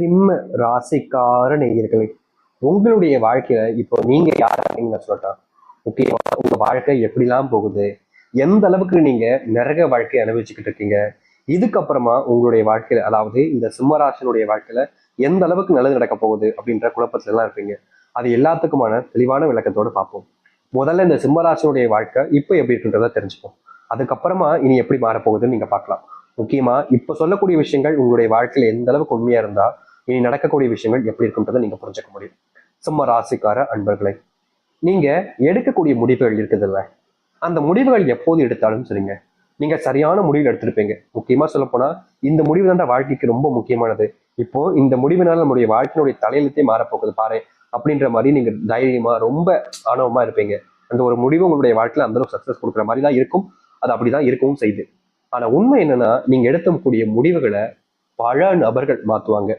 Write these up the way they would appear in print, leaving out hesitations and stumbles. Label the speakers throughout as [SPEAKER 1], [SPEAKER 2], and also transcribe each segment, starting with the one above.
[SPEAKER 1] சிம்ம ராசிக்கார நேயர்களே, உங்களுடைய வாழ்க்கையில இப்போ நீங்க யாருன்னு நான் சொல்லட்டா. முக்கியமா உங்க வாழ்க்கை எப்படிலாம் போகுது, எந்த அளவுக்கு நீங்க நரக வாழ்க்கையை அனுபவிச்சுக்கிட்டு இருக்கீங்க, இதுக்கப்புறமா உங்களுடைய வாழ்க்கையில, அதாவது இந்த சிம்மராசினுடைய வாழ்க்கையில எந்த அளவுக்கு நல்லது நடக்க போகுது அப்படின்ற குழப்பத்துல எல்லாம் இருப்பீங்க. அது எல்லாத்துக்குமான தெளிவான விளக்கத்தோடு பார்ப்போம். முதல்ல இந்த சிம்மராசினுடைய வாழ்க்கை இப்போ எப்படி இருக்குன்றத தெரிஞ்சுப்போம். அதுக்கப்புறமா இனி எப்படி மாறப்போகுதுன்னு நீங்க பார்க்கலாம். முக்கியமா இப்ப சொல்லக்கூடிய விஷயங்கள் உங்களுடைய வாழ்க்கையில எந்த அளவுக்கு உண்மையா இருந்தா இனி நடக்கக்கூடிய விஷயங்கள் எப்படி இருக்குன்றதை நீங்க புரிஞ்சுக்க முடியும். சிம்ம ராசிக்கார அன்பர்களை, நீங்க எடுக்கக்கூடிய முடிவுகள் இருக்குதுல்ல, அந்த முடிவுகள் எப்போது எடுத்தாலும் சரிங்க, நீங்க சரியான முடிவு எடுத்திருப்பீங்க. முக்கியமா சொல்ல போனா இந்த முடிவு தான் வாழ்க்கைக்கு ரொம்ப முக்கியமானது. இப்போ இந்த முடிவுனால நம்முடைய வாழ்க்கையினுடைய தலையெழுத்தே மாறப்போகுது பாரு அப்படின்ற மாதிரி நீங்க தைரியமா ரொம்ப ஆணவமா இருப்பீங்க. அந்த ஒரு முடிவு உங்களுடைய வாழ்க்கையில அந்த அளவுக்கு சக்சஸ் கொடுக்குற மாதிரி தான் இருக்கும். அது அப்படிதான் இருக்கவும் செய்யுது. ஆனா உண்மை என்னன்னா, நீங்க எடுக்கக்கூடிய முடிவுகளை பல நபர்கள் மாத்துவாங்க.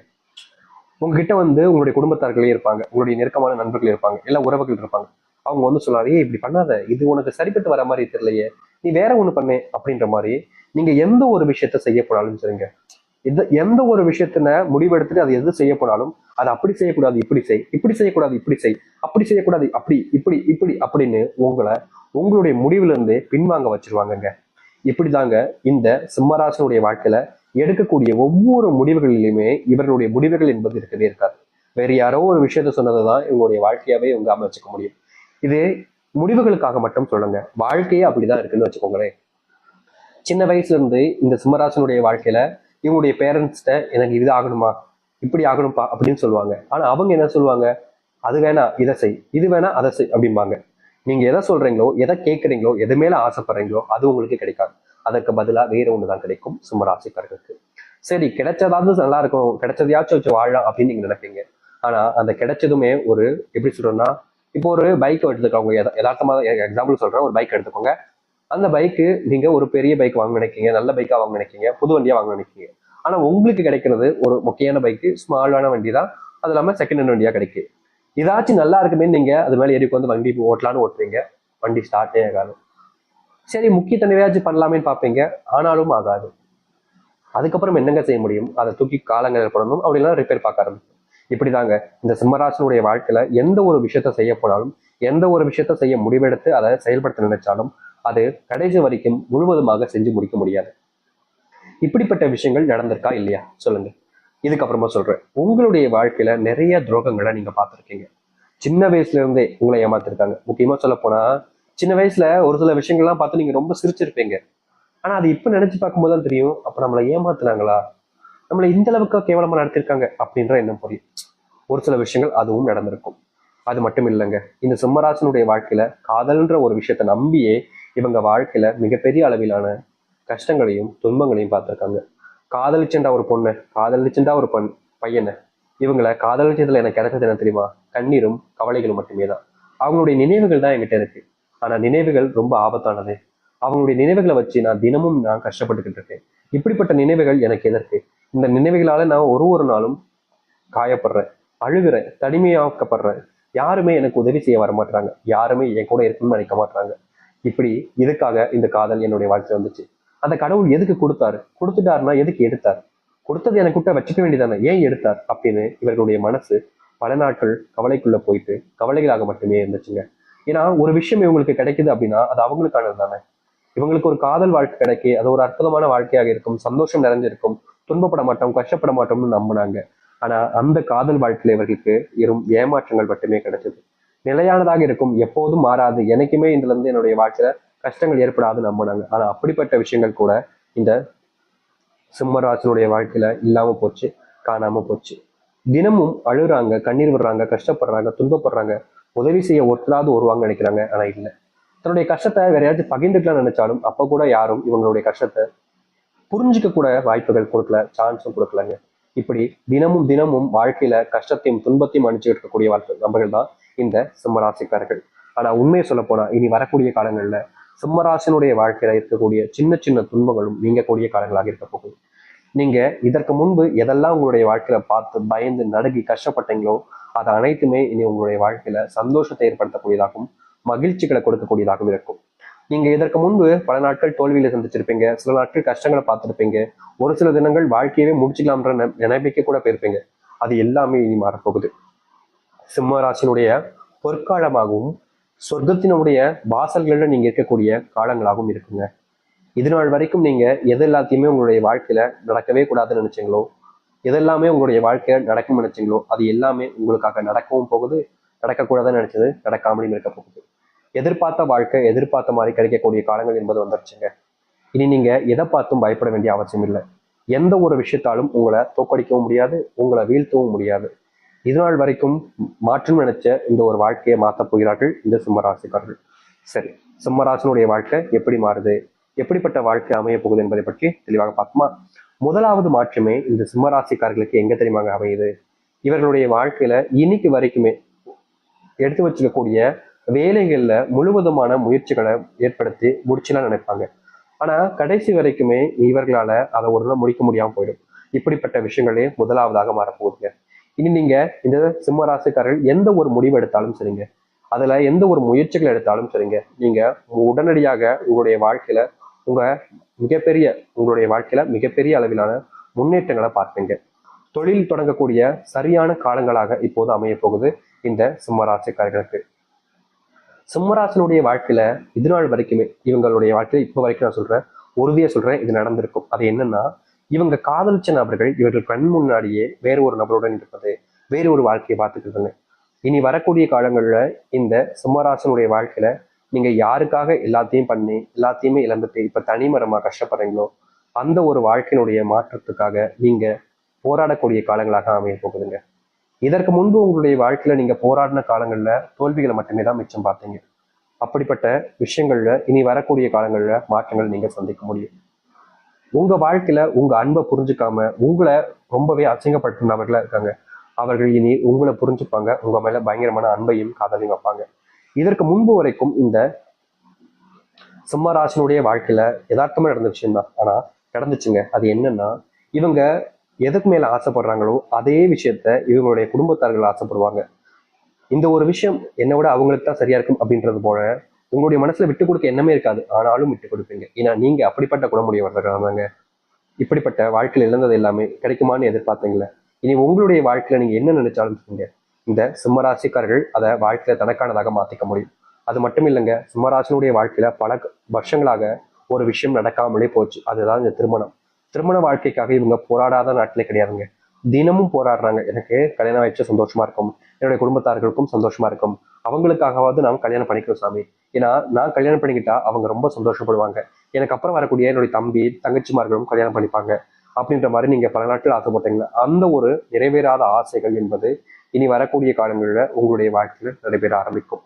[SPEAKER 1] உங்ககிட்ட உங்களுடைய குடும்பத்தார்களே இருப்பாங்க, உங்களுடைய நெருக்கமான நண்பர்கள் இருப்பாங்க, எல்லா உறவுகள் இருப்பாங்க. அவங்க சொல்லுவாங்க, ஏய் இப்படி பண்ணாத, இது உனக்கு சரிப்பட்டு வர மாதிரி தெரியலையே, நீ வேற ஒண்ணு பண்ணு அப்படின்ற மாதிரி. நீங்க எந்த ஒரு விஷயத்த செய்ய போனாலும் சரிங்க, எந்த ஒரு விஷயத்தின முடிவெடுத்துட்டு அது எது செய்ய போனாலும், அது அப்படி செய்யக்கூடாது இப்படி செய், இப்படி செய்யக்கூடாது இப்படி செய், அப்படி செய்யக்கூடாது அப்படி இப்படி இப்படி அப்படின்னு உங்களுடைய முடிவுல இருந்து பின்வாங்க வச்சிருவாங்கங்க. இப்படிதாங்க இந்த சிம்மராசனுடைய வாழ்க்கையில எடுக்கக்கூடிய ஒவ்வொரு முடிவுகளிலுமே இவர்களுடைய முடிவுகள் என்பது இருக்கவே இருக்காது. வேற யாரோ ஒரு விஷயத்த சொன்னதுதான் இவங்களுடைய வாழ்க்கையாவே இவங்க அமைச்சுக்க முடியும். இது முடிவுகளுக்காக மட்டும் சொல்லுங்க, வாழ்க்கையே அப்படிதான் இருக்குன்னு வச்சுக்கோங்களேன். சின்ன வயசுல இருந்து இந்த சிம்மராசனுடைய வாழ்க்கையில இவங்களுடைய பேரண்ட்ஸ்ட எனக்கு இது ஆகணுமா, இப்படி ஆகணும்பா அப்படின்னு சொல்லுவாங்க. ஆனா அவங்க என்ன சொல்லுவாங்க, அது வேணா இதை செய், இது வேணா அதை செய் அப்படிம்பாங்க. நீங்க எதை சொல்றீங்களோ, எதை கேட்குறீங்களோ, எது மேல ஆசைப்படுறீங்களோ அது உங்களுக்கு கிடைக்காது. அதற்கு பதிலா வேற ஒண்ணுதான் கிடைக்கும் சிம்மராசிக்காரர்களுக்கு. சரி, கிடைச்சதாவது நல்லா இருக்கும், கிடைச்சதையாச்சும் வச்சு வாழலாம் அப்படின்னு நீங்க நினைப்பீங்க. ஆனா அந்த கிடைச்சதுமே ஒரு எப்படி சொல்றோம்னா, இப்போ ஒரு பைக் எடுத்துக்கோங்க, யதார்த்தமா எக்ஸாம்பிள் சொல்றேன், ஒரு பைக் எடுத்துக்கோங்க. அந்த பைக்கு நீங்க ஒரு பெரிய பைக் வாங்க நினைக்கீங்க, நல்ல பைக்கா வாங்க நினைக்கீங்க, புது வண்டியா வாங்க நினைக்கீங்க. ஆனா உங்களுக்கு கிடைக்கிறது ஒரு முக்கியமான பைக்கு, ஸ்மாலான வண்டி தான். அது இல்லாம செகண்ட் ஹேண்ட் வண்டியா கிடைக்கும். ஏதாச்சும் நல்லா இருக்குமே நீங்க அது மேல ஏறி வந்து வண்டி ஓட்டலான்னு ஓட்டுறீங்க, வண்டி ஸ்டார்ட்டே ஆகாது. சரி, முக்கிய தடவையாச்சும் பண்ணலாமேன்னு பார்ப்பீங்க, ஆனாலும் ஆகாது. அதுக்கப்புறம் என்னங்க செய்ய முடியும், அதை தூக்கி காலங்கள் போடணும், அப்படிலாம் ரிப்பேர் பார்க்க ஆரம்பிக்கும். இப்படிதாங்க இந்த சிம்மராசனுடைய வாழ்க்கையில எந்த ஒரு விஷயத்த செய்ய போனாலும், எந்த ஒரு விஷயத்த செய்ய முடிவெடுத்து அதை செயல்படுத்த நினைச்சாலும் அது கடைசி வரைக்கும் முழுவதுமாக செஞ்சு முடிக்க முடியாது. இப்படிப்பட்ட விஷயங்கள் நடந்திருக்கா இல்லையா சொல்லுங்க. இதுக்கப்புறமா சொல்றேன், உங்களுடைய வாழ்க்கையில நிறைய துரோகங்களை நீங்க பார்த்துருக்கீங்க. சின்ன வயசுல இருந்தே உங்களை ஏமாத்திருக்காங்க. முக்கியமா சொல்ல போனா சின்ன வயசுல ஒரு சில விஷயங்கள்லாம் பார்த்து நீங்க ரொம்ப சிரிச்சிருப்பீங்க. ஆனா அது இப்ப நினைச்சு பார்க்கும்போது தான் தெரியும், அப்ப நம்மளை ஏமாத்துனாங்களா, நம்மளை இந்த அளவுக்கு கேவலமா நடத்திருக்காங்க அப்படின்ற எண்ணம் புரியும். ஒரு சில விஷயங்கள் அதுவும் நடந்திருக்கும். அது மட்டும் இல்லைங்க, இந்த சிம்மராசனுடைய வாழ்க்கையில காதல்ன்ற ஒரு விஷயத்த நம்பியே இவங்க வாழ்க்கையில மிகப்பெரிய அளவிலான கஷ்டங்களையும் துன்பங்களையும் பார்த்திருக்காங்க. காதலிச்சுண்டா ஒரு பொண்ணு, காதலிச்சுண்டா ஒரு பையனை, இவங்களை காதலிச்சதுல எனக்கு கிடைச்சது என்ன தெரியுமா, கண்ணீரும் கவலைகளும் மட்டுமே தான். அவங்களுடைய நினைவுகள் தான் என்கிட்ட இருக்கு. ஆனா நினைவுகள் ரொம்ப ஆபத்தானது. அவங்களுடைய நினைவுகளை வச்சு நான் கஷ்டப்பட்டுக்கிட்டு இருக்கேன். இப்படிப்பட்ட நினைவுகள் எனக்கு எதற்கு? இந்த நினைவுகளால நான் ஒரு நாளும் காயப்படுறேன், அழுகிறேன், தனிமையாக்கப்படுறேன். யாருமே எனக்கு உதவி செய்ய வர மாட்டாங்க, யாருமே என் கூட இருக்குன்னு நினைக்க மாட்டாங்க. இப்படி இதுக்காக இந்த காதல் என்னுடைய வாழ்க்கை வந்துச்சு. அந்த கடவுள் எதுக்கு கொடுத்தாரு, கொடுத்துட்டாருன்னா எதுக்கு எடுத்தார், கொடுத்தது எனக்கு கிட்ட வச்சுக்க வேண்டியதானே, ஏன் எடுத்தார் அப்படின்னு இவர்களுடைய மனசு பல நாட்கள் கவலைக்குள்ள போயிட்டு கவலைகளாக மட்டுமே இருந்துச்சுங்க. ஏன்னா ஒரு விஷயம் இவங்களுக்கு கிடைக்குது அப்படின்னா அது அவங்களுக்கானது தானே. இவங்களுக்கு ஒரு காதல் வாழ்க்கை கிடைக்கி அது ஒரு அற்புதமான வாழ்க்கையாக இருக்கும், சந்தோஷம் நிறைஞ்சிருக்கும், துன்பப்பட மாட்டோம், கஷ்டப்பட மாட்டோம்னு நம்பினாங்க. ஆனா அந்த காதல் வாழ்க்கையில இவர்களுக்கு வெறும் ஏமாற்றங்கள் மட்டுமே கிடைச்சது. நிலையானதாக இருக்கும், எப்போதும் மாறாது, எனக்குமே இதுல இருந்து என்னுடைய வாழ்க்கையில கஷ்டங்கள் ஏற்படாதுன்னு நம்பினாங்க. ஆனா அப்படிப்பட்ட விஷயங்கள் கூட இந்த சிம்மராசனுடைய வாழ்க்கையில இல்லாம போச்சு, காணாம போச்சு. தினமும் அழுறாங்க, கண்ணீர் விடுறாங்க, கஷ்டப்படுறாங்க, துன்பப்படுறாங்க. உதவி செய்ய ஒருத்தராவது வருவாங்க நினைக்கிறாங்க, ஆனா இல்லை. தன்னுடைய கஷ்டத்தை வேற யாராச்சும் பகிர்ந்துக்கலாம் நினைச்சாலும் அப்ப கூட யாரும் இவங்களுடைய கஷ்டத்தை புரிஞ்சுக்க கூட வாய்ப்புகள் கொடுக்கல, சான்ஸும் கொடுக்கலங்க. இப்படி தினமும் தினமும் வாழ்க்கையில கஷ்டத்தையும் துன்பத்தையும் அனுப்பிச்சுட்டு இருக்கக்கூடிய நபர்கள் தான் இந்த சிம்மராசிக்காரர்கள். ஆனா உண்மையை சொல்ல போனா இனி வரக்கூடிய காலங்கள்ல சிம்மராசினுடைய வாழ்க்கையில இருக்கக்கூடிய சின்ன சின்ன துன்பங்களும் நீங்கக்கூடிய காலங்களாக இருக்க போகுது. நீங்க இதற்கு முன்பு எதெல்லாம் உங்களுடைய வாழ்க்கையில பார்த்து பயந்து நடுங்கி கஷ்டப்பட்டீங்களோ அது அனைத்துமே இனி உங்களுடைய வாழ்க்கையில சந்தோஷத்தை ஏற்படுத்தக்கூடியதாகவும் மகிழ்ச்சிகளை கொடுக்கக்கூடியதாகவும் இருக்கும். நீங்க இதற்கு முன்பு பல நாட்கள் தோல்வியில சந்திச்சிருப்பீங்க, சில நாட்கள் கஷ்டங்களை பார்த்துருப்பீங்க, ஒரு சில தினங்கள் வாழ்க்கையவே முடிச்சுக்கலாம்ன்ற நினைவுக்கு கூட போயிருப்பீங்க. அது எல்லாமே இனி மாறப்போகுது. சிம்ம ராசினுடைய பொற்காலமாகவும் சொர்க்கத்தினுடைய வாசல்களில் நீங்க இருக்கக்கூடிய காலங்களாகவும் இருக்குங்க. இது நாள் வரைக்கும் நீங்க எது எல்லாத்தையுமே உங்களுடைய வாழ்க்கையில நடக்கவே கூடாதுன்னு நினைச்சீங்களோ, எதெல்லாமே உங்களுடைய வாழ்க்கையில நடக்கும்னு நினைச்சீங்களோ, அது எல்லாமே உங்களுக்காக நடக்கவும் போகுது. நடக்கக்கூடாதுன்னு நினைச்சது நடக்காமலும் இருக்க போகுது. எதிர்பார்த்த வாழ்க்கை எதிர்பார்த்த மாதிரி கிடைக்கக்கூடிய காலங்கள் என்பது வந்துருச்சுங்க. இனி நீங்க எதை பார்த்தும் பயப்பட வேண்டிய அவசியம் இல்லை. எந்த ஒரு விஷயத்தாலும் உங்களை தோக்கடிக்கவும் முடியாது, உங்களை வீழ்த்தவும் முடியாது. இது நாள் வரைக்கும் மாற்றம் நினைச்ச இந்த ஒரு வாழ்க்கையை மாற்றப் போகிறார்கள் இந்த சிம்மராசிக்காரர்கள். சரி, சிம்மராசினுடைய வாழ்க்கை எப்படி மாறுது, எப்படிப்பட்ட வாழ்க்கை அமைய போகுது என்பதை பற்றி தெளிவாக பார்க்குமா. முதலாவது மாற்றமே இந்த சிம்மராசிக்காரர்களுக்கு எங்க தெரியுமாங்க அமையுது. இவர்களுடைய வாழ்க்கையில இன்னைக்கு வரைக்குமே எடுத்து வச்சுக்கக்கூடிய வேலைகள்ல முழுவதுமான முயற்சிகளை ஏற்படுத்தி முடிச்சுலாம் நினைப்பாங்க. ஆனா கடைசி வரைக்குமே இவர்களால அதை ஒரு நாள் முடிக்க முடியாம போயிடும். இப்படிப்பட்ட விஷயங்களே முதலாவதாக மாறப்போகுதுங்க. இனி நீங்க இந்த சிம்ம ராசிக்காரர்கள் எந்த ஒரு முடிவு எடுத்தாலும் சரிங்க, அதுல எந்த ஒரு முயற்சிகள் எடுத்தாலும் சரிங்க, நீங்க உடனடியாக உங்களுடைய வாழ்க்கையில உங்களுடைய வாழ்க்கையில மிகப்பெரிய அளவிலான முன்னேற்றங்களை பார்ப்பீங்க. தொழில் தொடங்கக்கூடிய சரியான காலங்களாக இப்போது அமைய போகுது இந்த சிம்மராசிக்காரர்களுக்கு. சிம்மராசனுடைய வாழ்க்கையில இது நாள் வரைக்குமே இவங்களுடைய வாழ்க்கையில இப்போ வரைக்கும் நான் சொல்றேன், உறுதியா சொல்றேன், இது நடந்திருக்கும். அது என்னன்னா, இவங்க காதலிச்ச நபர்கள் இவர்கள் கண் முன்னாடியே வேற ஒரு நபருடன் இருப்பது, வேறு ஒரு வாழ்க்கையை பார்த்துக்கிறதுன்னு. இனி வரக்கூடிய காலங்கள்ல இந்த சிம்மராசனுடைய வாழ்க்கையில நீங்க யாருக்காக எல்லாத்தையும் பண்ணி எல்லாத்தையுமே இழந்துட்டு இப்ப தனிமரமா கஷ்டப்படுறீங்களோ, அந்த ஒரு வாழ்க்கையினுடைய மாற்றத்துக்காக நீங்க போராடக்கூடிய காலங்களாக அமைய போகுதுங்க. இதற்கு முன்பு உங்களுடைய வாழ்க்கையில நீங்க போராடின காலங்கள்ல தோல்விகளை மட்டுமே தான் மிச்சம் பார்த்தீங்க. அப்படிப்பட்ட விஷயங்கள்ல இனி வரக்கூடிய காலங்கள்ல மாற்றங்கள் நீங்க சந்திக்க முடியும். உங்க வாழ்க்கையில உங்க அன்பை புரிஞ்சுக்காம உங்களை ரொம்பவே அசிங்கப்படுத்தினவர்களா இருக்காங்க. அவர்கள் இனி உங்களை புரிஞ்சுப்பாங்க, உங்க மேல பயங்கரமான அன்பையும் காதலையும் வைப்பாங்க. இதற்கு முன்பு வரைக்கும் இந்த சிம்மராசனுடைய வாழ்க்கையில யதார்த்தமா நடந்த விஷயம் தான், ஆனா நடந்துச்சுங்க. அது என்னன்னா, இவங்க எதுக்கு மேல ஆசைப்படுறாங்களோ அதே விஷயத்த இவங்களுடைய குடும்பத்தார்கள் ஆசைப்படுவாங்க. இந்த ஒரு விஷயம் என்னை விட அவங்களுக்கு தான் சரியா இருக்கும் அப்படின்றது போல உங்களுடைய மனசுல விட்டு கொடுக்க எண்ணமே இருக்காது, ஆனாலும் விட்டு கொடுப்பீங்க. ஏன்னா நீங்க அப்படிப்பட்ட குணமுடையவர்கள். இப்படிப்பட்ட வாழ்க்கையில் இழந்தது எல்லாமே கிடைக்குமான்னு எதிர்பார்த்தீங்களே, இனி உங்களுடைய வாழ்க்கையில நீங்க என்ன நினைச்சாலும் சொல்லுங்க, இந்த சிம்மராசிக்காரர்கள் அதை வாழ்க்கையில தனக்கானதாக மாத்திக்க முடியும். அது மட்டும் இல்லைங்க, சிம்மராசினுடைய வாழ்க்கையில பல வருஷங்களாக ஒரு விஷயம் நடக்காமலே போச்சு. அதுதான் இந்த திருமணம். திருமண வாழ்க்கைக்காக இவங்க போராடாத நாட்டிலே கிடையாதுங்க. தினமும் போராடுறாங்க. எனக்கு கல்யாணம் ஆயிடுச்சு சந்தோஷமா இருக்கும், என்னுடைய குடும்பத்தார்களுக்கும் சந்தோஷமா இருக்கும், அவங்களுக்காகவாவது நாம் கல்யாணம் பண்ணிக்கிறோம் சாமி. ஏன்னா நான் கல்யாணம் பண்ணிக்கிட்டா அவங்க ரொம்ப சந்தோஷப்படுவாங்க, எனக்கு அப்புறம் வரக்கூடிய என்னுடைய தம்பி தங்கச்சிமார்களும் கல்யாணம் பண்ணிப்பாங்க அப்படின்ற மாதிரி நீங்க பல நாட்கள் ஆசைப்பட்டீங்களா, அந்த ஒரு நிறைவேறாத ஆசைகள் என்பது இனி வரக்கூடிய காலங்களில் உங்களுடைய வாழ்க்கையில நடைபெற ஆரம்பிக்கும்.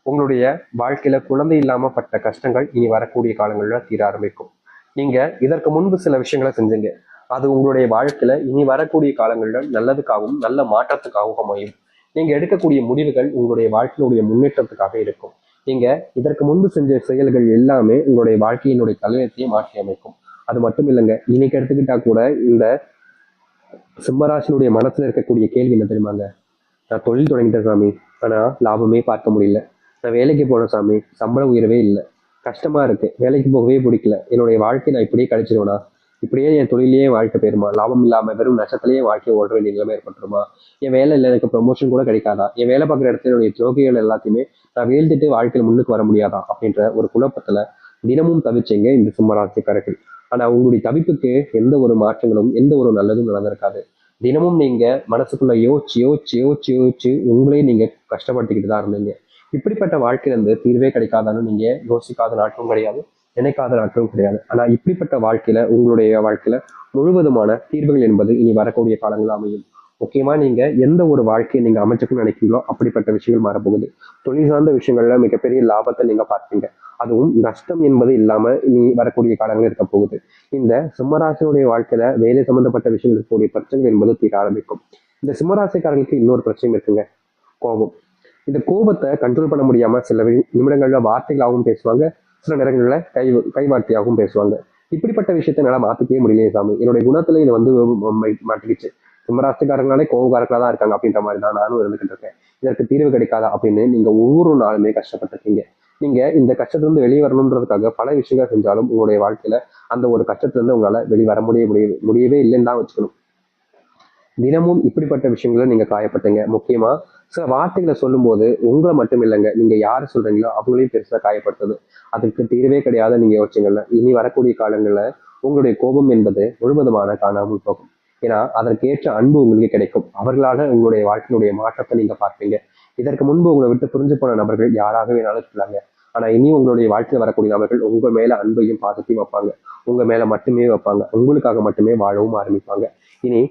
[SPEAKER 1] உங்களுடைய வாழ்க்கையில குழந்தை இல்லாம பட்ட கஷ்டங்கள் இனி வரக்கூடிய காலங்களில் தீர ஆரம்பிக்கும். நீங்க இதற்கு முன்பு சில விஷயங்களை செஞ்சீங்க, அது உங்களுடைய வாழ்க்கையில இனி வரக்கூடிய காலங்களில் நல்லதுக்காகவும் நல்ல மாற்றத்துக்காகவும் அமையும். நீங்க எடுக்கக்கூடிய முடிவுகள் உங்களுடைய வாழ்க்கையினுடைய முன்னேற்றத்துக்காக இருக்கும். நீங்க இதற்கு முன்பு செஞ்ச செயல்கள் எல்லாமே உங்களுடைய வாழ்க்கையினுடைய தலையத்தையே மாற்றி அமைக்கும். அது மட்டும் இல்லைங்க, இன்னைக்கு எடுத்துக்கிட்டா கூட இந்த சிம்மராசினுடைய மனசுல இருக்கக்கூடிய கேள்வி என்ன தெரியுமாங்க, நான் தொழில் தொடங்கிட்டேன் சாமி, ஆனா லாபமே பார்க்க முடியல. நான் வேலைக்கு போனேன் சாமி, சம்பள உயர்வே இல்லை, கஷ்டமா இருக்கு, வேலைக்கு போகவே பிடிக்கல, என்னுடைய வாழ்க்கை நான் இப்படியே கழிச்சிருவேனா, இப்படியே என் தொழிலேயே வாழ்க்கை போயிருமா, லாபம் இல்லாம வெறும் நஷ்டத்திலேயே வாழ்க்கையை ஓட வேண்டிய நிலைமை ஏற்பட்டுருமா, என் வேலை இல்லை எனக்கு ப்ரொமோஷன் கூட கிடைக்காதா, என் வேலை பார்க்குற இடத்துல என்னுடைய துரோகிகள் எல்லாத்தையுமே நான் வீழ்ந்துட்டு வாழ்க்கையில முன்னுக்கு வர முடியாதா அப்படின்ற ஒரு குழப்பத்துல தினமும் தவிச்சீங்க இந்த சிம்மராசிக்காரர்கள். ஆனா உங்களுடைய தவிப்புக்கு எந்த ஒரு மாற்றங்களும் எந்த ஒரு நல்லதும் நடந்திருக்காது. தினமும் நீங்க மனசுக்குள்ள யோசிச்சு யோசிச்சு யோசிச்சு யோசிச்சு உங்களே நீங்க கஷ்டப்படுத்திக்கிட்டு தான் இருந்தீங்க. இப்படிப்பட்ட வாழ்க்கையில இருந்து தீர்வே கிடைக்காதான்னு நீங்க யோசிக்காத நாட்களும் கிடையாது, நினைக்காத நாட்களும் கிடையாது. ஆனா இப்படிப்பட்ட வாழ்க்கையில உங்களுடைய வாழ்க்கையில முழுவதுமான தீர்வுகள் என்பது இனி வரக்கூடிய காலங்கள் அமையும். முக்கியமா நீங்க எந்த ஒரு வாழ்க்கையை நீங்க அமைச்சுக்கணும்னு நினைக்கிறீங்களோ அப்படிப்பட்ட விஷயங்கள் மாறப்போகுது. தொழில் சார்ந்த விஷயங்கள்ல மிகப்பெரிய லாபத்தை நீங்க பார்ப்பீங்க. அதுவும் நஷ்டம் என்பது இல்லாம இனி வரக்கூடிய காலங்கள் இருக்க போகுது. இந்த சிம்மராசினுடைய வாழ்க்கையில வேலை சம்பந்தப்பட்ட விஷயங்கள் இருக்கக்கூடிய பிரச்சனைகள் என்பது தீர ஆரம்பிக்கும். இந்த சிம்மராசிக்காரர்களுக்கு இன்னொரு பிரச்சனை இருக்குங்க, கோபம். இந்த கோபத்தை கண்ட்ரோல் பண்ண முடியாம சில நிமிடங்கள்ல வார்த்தைகளாகவும் பேசுவாங்க, சில நேரங்கள்ல கைவார்த்தையாகவும் பேசுவாங்க. இப்படிப்பட்ட விஷயத்த என்னால மாத்திக்கவே முடியலையே சாமி, என்னுடைய குணத்துல இது வந்து மாட்டிக்கிச்சு, சிம்மராசிக்காரங்களாலே கோபக்காரர்களா தான் இருக்காங்க அப்படின்ற மாதிரி தான் நானும் இருந்துகிட்டு இருக்கேன், இதற்கு தீர்வு கிடைக்காதா அப்படின்னு நீங்க ஒவ்வொரு நாளுமே கஷ்டப்பட்டிருக்கீங்க. நீங்க இந்த கஷ்டத்திலிருந்து வெளியே வரணுன்றதுக்காக பல விஷயங்கள் செஞ்சாலும் உங்களுடைய வாழ்க்கையில அந்த ஒரு கஷ்டத்திலிருந்து உங்களால வெளிவர முடியவே இல்லைன்னு தான் வச்சுக்கணும். தினமும் இப்படிப்பட்ட விஷயங்களை நீங்க காயப்பட்டீங்க. முக்கியமா சில வார்த்தைகளை சொல்லும்போது உங்களை மட்டும் இல்லைங்க, நீங்க யாரை சொல்றீங்களோ அவங்களையும் பெருசா காயப்படுத்துது. அதுக்கு தீர்வே கிடையாது நீங்க யோசிச்சீங்கல்ல. இனி வரக்கூடிய காலங்கள்ல உங்களுடைய கோபம் என்பது முழுவதுமான காணாமல் போகும். ஏன்னா அதற்கேற்ற அன்பு உங்களுக்கு கிடைக்கும். அவர்களால உங்களுடைய வாழ்க்கையினுடைய மாற்றத்தை நீங்க பார்ப்பீங்க. இதற்கு முன்பு உங்களை விட்டு புரிஞ்சு போன நபர்கள் யாராக வேணாலும் இருக்கலாங்க. ஆனா இனி உங்களுடைய வாழ்க்கையில் வரக்கூடிய நபர்கள் உங்க மேல அன்பையும் பாசத்தையும் வைப்பாங்க. உங்க மேல மட்டுமே வைப்பாங்க. உங்களுக்காக மட்டுமே வாழவும் ஆரம்பிப்பாங்க. இனி